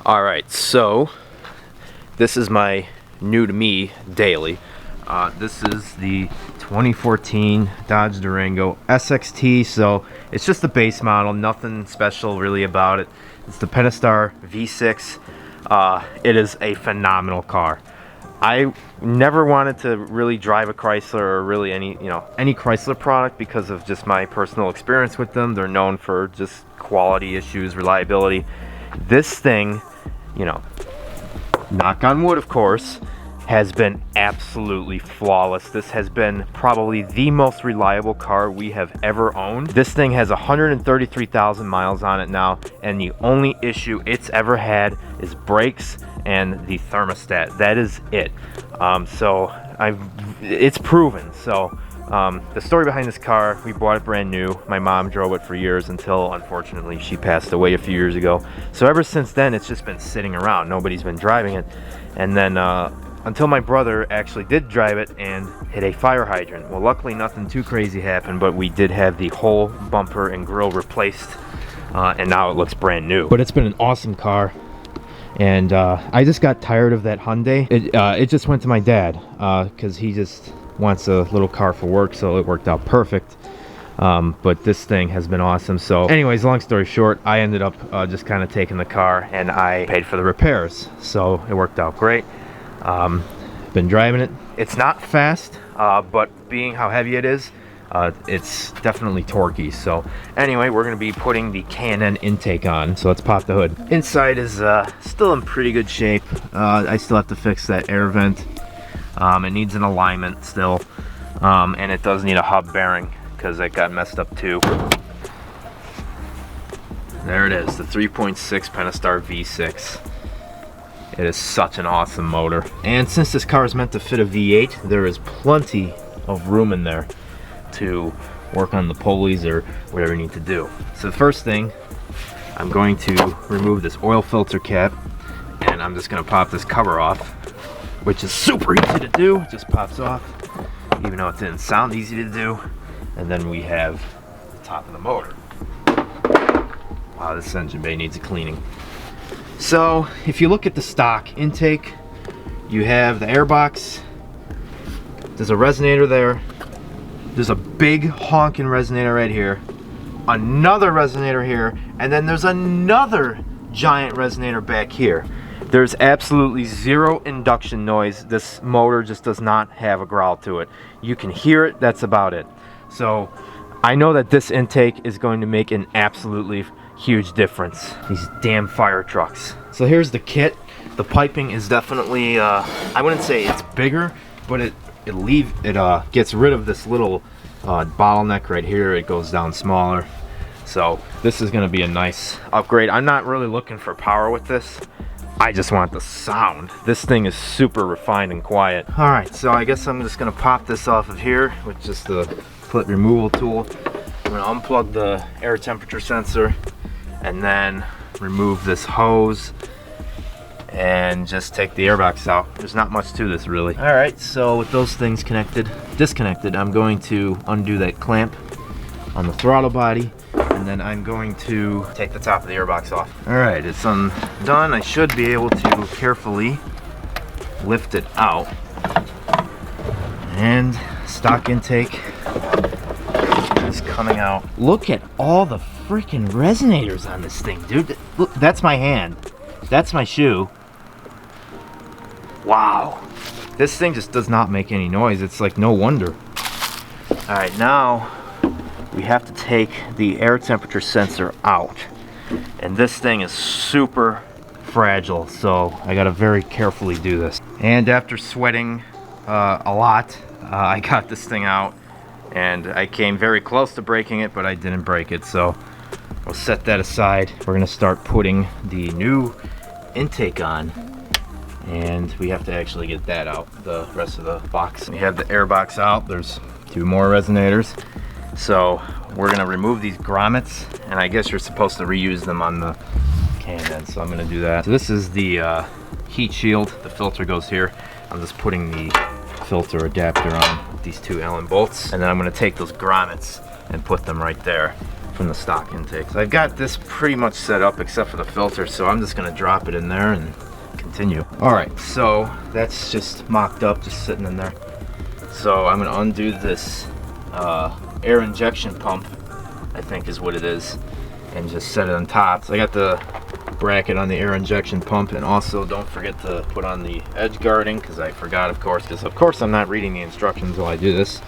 All right, so this is my new to me daily. This is the 2014 Dodge Durango SXT, so it's just the base model, nothing special really about it. It's the Pentastar V6. It is a phenomenal car. I never wanted to really drive a Chrysler or really any Chrysler product because of just my personal experience with them. They're known for just quality issues, reliability. This thing, knock on wood of course, has been absolutely flawless. This has been probably the most reliable car we have ever owned. This thing has 133,000 miles on it now, and the only issue it's ever had is brakes and the thermostat. That is it. It's proven. So the story behind this car, we bought it brand new. My mom drove it for years until unfortunately she passed away a few years ago. So ever since then it's just been sitting around. Nobody's been driving it. And then until my brother actually did drive it and hit a fire hydrant. Well, luckily nothing too crazy happened, but we did have the whole bumper and grille replaced, and now it looks brand new. But it's been an awesome car, and I just got tired of that Hyundai. It just went to my dad because he just wants a little car for work, so it worked out perfect. But this thing has been awesome. So anyways, long story short, I ended up just kind of taking the car and I paid for the repairs, so it worked out great. Been driving it. It's not fast, but being how heavy it is, it's definitely torquey. So anyway, we're going to be putting the K&N intake on, so let's pop the hood. Inside is still in pretty good shape. I still have to fix that air vent. It needs an alignment still, and it does need a hub bearing because it got messed up too. There it is, the 3.6 Pentastar V6. It is such an awesome motor. And since this car is meant to fit a V8, there is plenty of room in there to work on the pulleys or whatever you need to do. So the first thing, I'm going to remove this oil filter cap, and I'm just going to pop this cover off, which is super easy to do. It just pops off, even though it didn't sound easy to do. And then we have the top of the motor. Wow, this engine bay needs a cleaning. So if you look at the stock intake, you have the airbox, there's a resonator there, there's a big honking resonator right here, another resonator here, and then there's another giant resonator back here. There's absolutely zero induction noise. This motor just does not have a growl to it. You can hear it, that's about it. So I know that this intake is going to make an absolutely huge difference. These damn fire trucks. So here's the kit. The piping is definitely I wouldn't say it's bigger, but it gets rid of this little bottleneck right here. It goes down smaller. So this is going to be a nice upgrade. I'm not really looking for power with this. I just want the sound. This thing is super refined and quiet. All right, so I guess I'm just going to pop this off of here with just the clip removal tool. I'm going to unplug the air temperature sensor and then remove this hose and just take the airbox out. There's not much to this really. All right, so with those things disconnected, I'm going to undo that clamp on the throttle body, and then I'm going to take the top of the airbox off. All right, it's undone. I should be able to carefully lift it out, and stock intake is coming out. Look at all the freaking resonators on this thing, dude. Look, that's my hand, that's my shoe. Wow, this thing just does not make any noise. It's like no wonder. All right, now we have to take the air temperature sensor out, and this thing is super fragile, so I gotta very carefully do this. And after sweating a lot, I got this thing out, and I came very close to breaking it, but I didn't break it, so we'll set that aside. We're gonna start putting the new intake on, and we have to actually get that out, the rest of the box. We have the air box out. There's two more resonators. So we're gonna remove these grommets, and I guess you're supposed to reuse them on the K&N, so I'm gonna do that. So this is the heat shield. The filter goes here. I'm just putting the filter adapter on with these two Allen bolts, and then I'm gonna take those grommets and put them right there. from the stock intake. So I've got this pretty much set up except for the filter, so I'm just gonna drop it in there and continue. All right, so that's just mocked up, just sitting in there. So I'm gonna undo this air injection pump, I think is what it is, and just set it on top. So I got the bracket on the air injection pump, and also don't forget to put on the edge guarding, because I forgot, of course, because of course I'm not reading the instructions while I do this,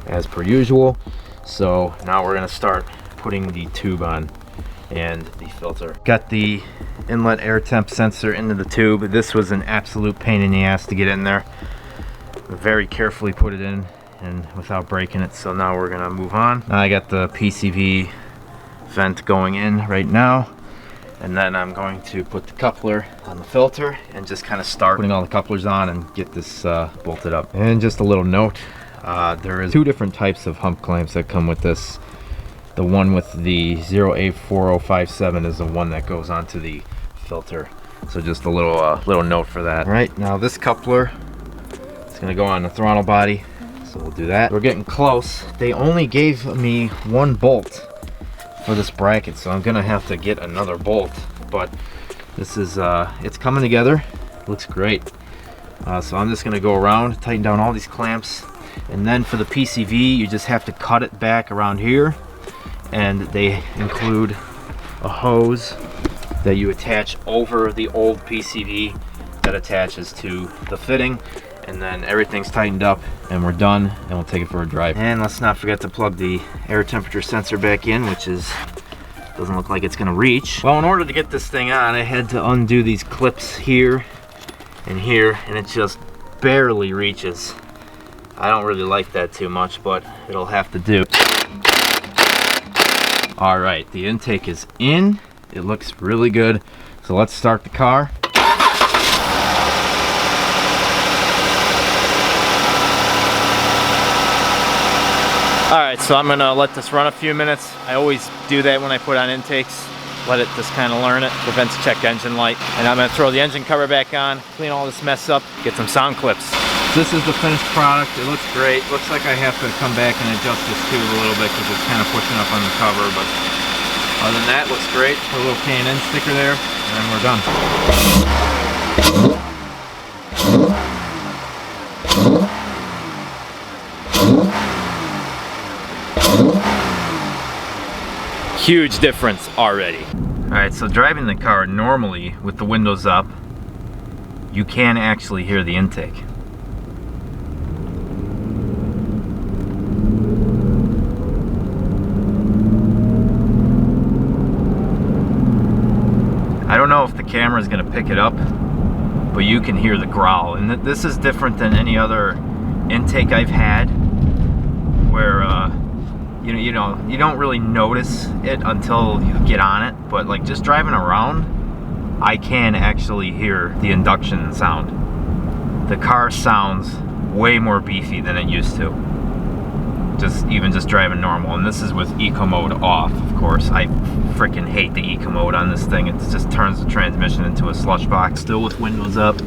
as per usual. So now we're gonna start putting the tube on and the filter. Got the inlet air temp sensor into the tube. This was an absolute pain in the ass to get in there. Very carefully put it in and without breaking it. So now we're gonna move on. Now I got the PCV vent going in right now, and then I'm going to put the coupler on the filter and just kind of start putting all the couplers on and get this bolted up. And just a little note, there is 2 different types of hump clamps that come with this. The one with the 084057 is the one that goes onto the filter. So just a little note for that. All right, now this coupler, it's gonna go on the throttle body. So we'll do that. We're getting close. They only gave me 1 bolt for this bracket, so I'm gonna have to get another bolt. But this is, it's coming together. Looks great. So I'm just gonna go around, tighten down all these clamps. And then for the PCV, you just have to cut it back around here. And they include a hose that you attach over the old PCV that attaches to the fitting, and then everything's tightened up and we're done, and we'll take it for a drive. And let's not forget to plug the air temperature sensor back in, which doesn't look like it's gonna reach. Well, in order to get this thing on, I had to undo these clips here and here, and it just barely reaches. I don't really like that too much, but it'll have to do. All right, the intake is in. It looks really good. So let's start the car. All right, so I'm gonna let this run a few minutes. I always do that when I put on intakes. Let it just kind of learn it. Prevents check engine light. And I'm gonna throw the engine cover back on, clean all this mess up, get some sound clips. This is the finished product. It looks great. Looks like I have to come back and adjust this tube a little bit because it's kind of pushing up on the cover, but other than that, looks great. Put a little K&N sticker there, and then we're done. Huge difference already. All right, so driving the car normally with the windows up, you can actually hear the intake. I don't know if the camera is going to pick it up, but you can hear the growl. And this is different than any other intake I've had, where you know you don't really notice it until you get on it. But like just driving around, I can actually hear the induction sound. The car sounds way more beefy than it used to. Even just driving normal, and this is with eco mode off, of course. I freaking hate the eco mode on this thing. It just turns the transmission into a slush box. Still with windows up.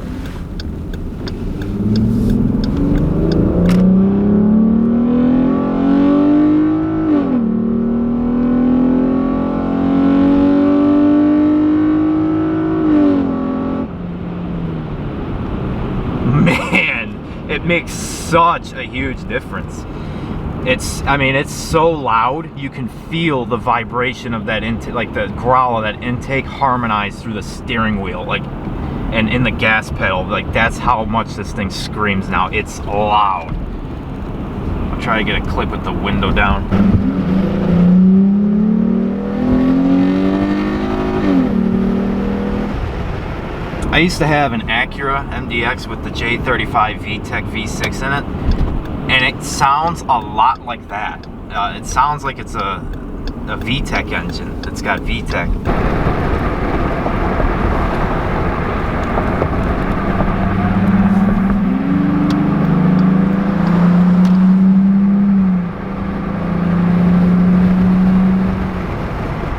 Man, it makes such a huge difference. It's so loud, you can feel the vibration of that intake, like the growl of that intake harmonized through the steering wheel, like, and in the gas pedal. Like, that's how much this thing screams now. It's loud. I'll try to get a clip with the window down. I used to have an Acura MDX with the J35 VTEC V6 in it. And it sounds a lot like that. It sounds like it's a VTEC engine. It's got VTEC.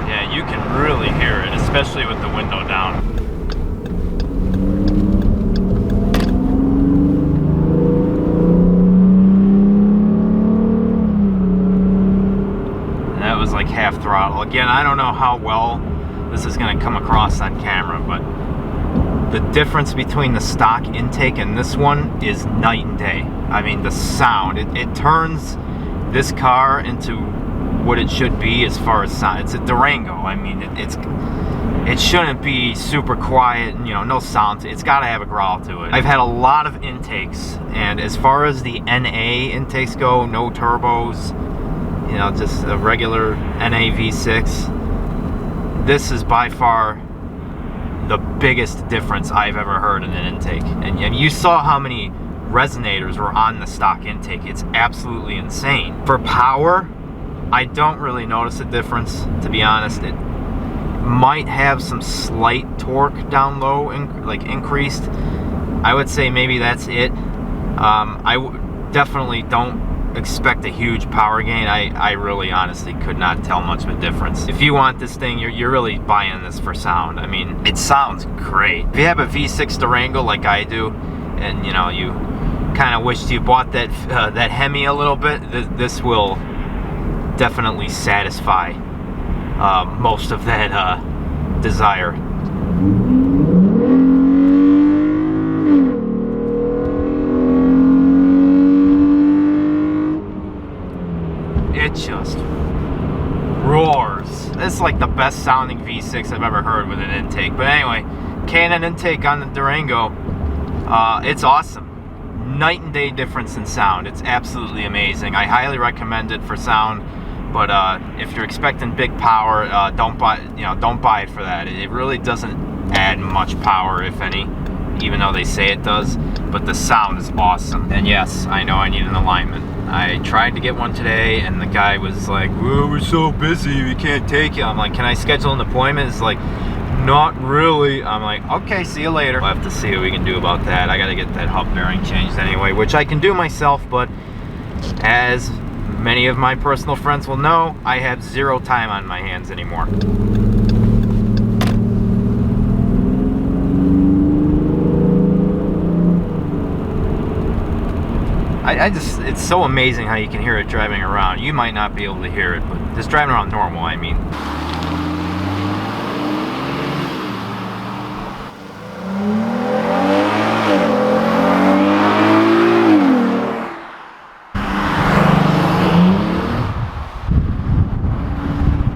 Yeah, you can really hear it, especially with the window down. Half throttle again, I don't know how well this is going to come across on camera, but the difference between the stock intake and this one is night and day. I mean, the sound, it turns this car into what it should be as far as sound. It's a Durango. I mean, it shouldn't be super quiet, you know, no sound. It's got to have a growl to it. I've had a lot of intakes, and as far as the NA intakes go, no turbos, you know, just a regular NA V6. This is by far the biggest difference I've ever heard in an intake. And you saw how many resonators were on the stock intake. It's absolutely insane. For power, I don't really notice a difference, to be honest. It might have some slight torque down low, increased. I would say maybe that's it. Definitely don't expect a huge power gain. I really honestly could not tell much of a difference. If you want this thing, you're really buying this for sound. I mean, it sounds great. If you have a V6 Durango like I do, and you know, you kind of wished you bought that that Hemi a little bit, this will definitely satisfy most of that desire. It just roars. It's like the best sounding V6 I've ever heard with an intake. But anyway, K&N intake on the Durango, it's awesome. Night and day difference in sound. It's absolutely amazing. I highly recommend it for sound. But if you're expecting big power, don't buy it for that. It really doesn't add much power, if any, even though they say it does. But the sound is awesome. And yes, I know I need an alignment. I tried to get one today, and the guy was like, "Well, we're so busy, we can't take you." I'm like, "Can I schedule an appointment?" It's like, "Not really." I'm like, "Okay, see you later." We'll have to see what we can do about that. I gotta get that hub bearing changed anyway, which I can do myself, but as many of my personal friends will know, I have zero time on my hands anymore. It's so amazing how you can hear it driving around. You might not be able to hear it, but just driving around normal, I mean.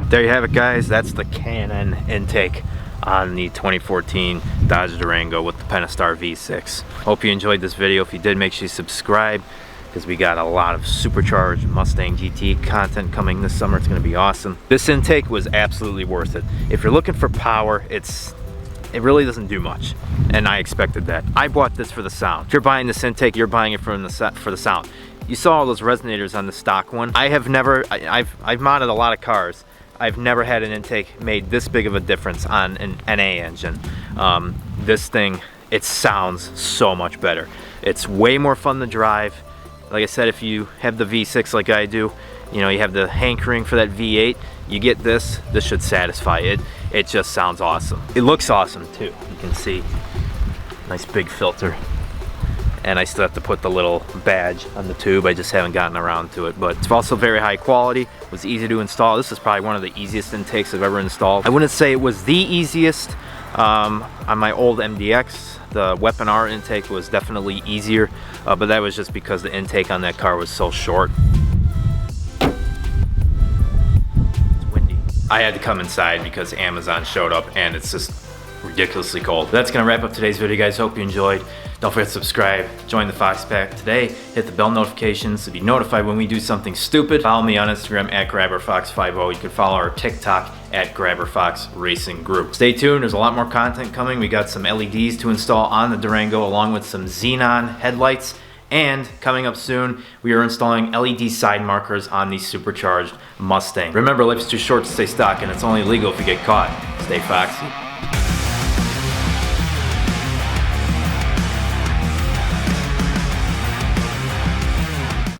There you have it, guys. That's the K&N intake on the 2014 Dodge Durango with the Pentastar V6. Hope you enjoyed this video. If you did, make sure you subscribe, because we got a lot of supercharged Mustang GT content coming this summer. It's going to be awesome. This intake was absolutely worth it. If you're looking for power, it really doesn't do much, and I expected that. I bought this for the sound. If you're buying this intake, you're buying it for the sound. You saw all those resonators on the stock one. I've modded a lot of cars. I've never had an intake made this big of a difference on an NA engine. This thing, it sounds so much better. It's way more fun to drive. Like I said, if you have the V6 like I do, you know, you have the hankering for that V8, you get this should satisfy it. It just sounds awesome. It looks awesome too. You can see, nice big filter. And I still have to put the little badge on the tube. I just haven't gotten around to it, but it's also very high quality. It was easy to install. This is probably one of the easiest intakes I've ever installed. I wouldn't say it was the easiest. On my old MDX, the Weapon R intake was definitely easier, but that was just because the intake on that car was so short. It's windy. I had to come inside because Amazon showed up, and it's just ridiculously cold. That's gonna wrap up today's video, guys. Hope you enjoyed. Don't forget to subscribe, join the Fox Pack today, hit the bell notifications to be notified when we do something stupid. Follow me on Instagram at GrabberFox50. You can follow our TikTok at GrabberFox Racing Group. Stay tuned, there's a lot more content coming. We got some LEDs to install on the Durango, along with some xenon headlights. And coming up soon, we are installing LED side markers on the supercharged Mustang. Remember, life is too short to stay stock, and it's only legal if you get caught. Stay foxy.